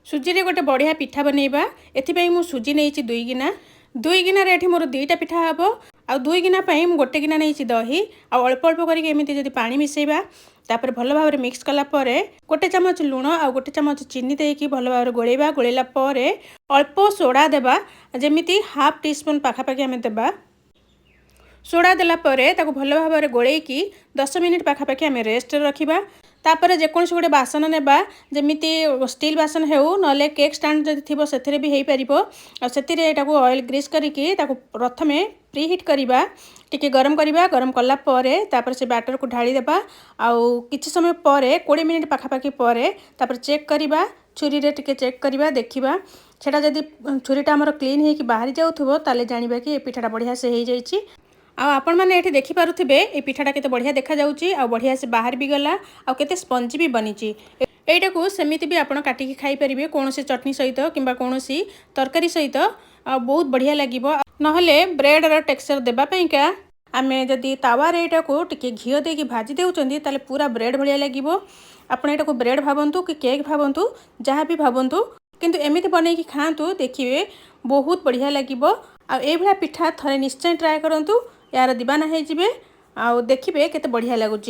सुजी रे गोटे बढ़िया पिठा बनैबा एथिपाई मु सुजी नहीं 2 गिना 2 गिना रे मोर 2टा पिठा हम आ 2 गिना पाई मु गोटे गिना नहीं दही आ अल्प अल्प करके एमती जदि पानी मिसेबा तापर भल भाव मिक्स कला परे गोटे चामच लुण आ गोटे चामच चीनी देकी भल भाव गोलेबा गोलेला परे अल्प सोडा देबा जेमिति हाफ टी स्पून पाखापाखि आम देबा सोडा देला परे ताको भल भाव गोलेकी 10 मिनिट पाखापाखि आम रेस्ट रखिबा तापर जेकोसी गोटे बासन नेबा जेमिति स्टील बासन हेउ नले केक स्टैंड जदि थिबो सेथिरे भी हेई परिबो आ सेथिरे एटाको ऑयल ग्रीस करिकी ताको प्रथमे प्री हीट करिबा टिके गरम करिबा गरम कला परे तापर से बैटर को ढाली देबा आउ किछि समय परे 20 मिनिट पाखापाखि परे तापर चेक करिबा छुरी रे टिके चेक करिबा देखिबा सेटा जदि छुरीटा हमर क्लीन हेकी बाहरी जाउथबो ताले जानिबा कि ए पिठाटा बढ़िया से हेई जाईची आपण मैंने ये देखिपे ये पिठाटा केते बढ़िया देखा जाउची आ बढ़िया से बाहर भी गला आ केते स्पंजी भी बनीची एटा को सेमिति भी आपण काटिकी खाई परिबे कोनोसी चटनी सहित किंबा कोनोसी तरकारी सहित बहुत बढ़िया लागिबो नहले ब्रेड रो टेक्सचर देबा पईका आमे जदी तावा रे एटा को टिके घियो देकी भाजी देउचंदी ताले पूरा ब्रेड बढ़िया लागिबो आपण एटा को ब्रेड भाबंतु कि केक भाबंतु जहाँ भी भाबंतु किंतु एमिति बनेकी खांतु देखिबे बहुत बढ़िया लागिबो आ ए भला पिठा थरे निश्चय ट्राई करंतु यार दीवाना हो देखिए केते बढ़िया लगुच।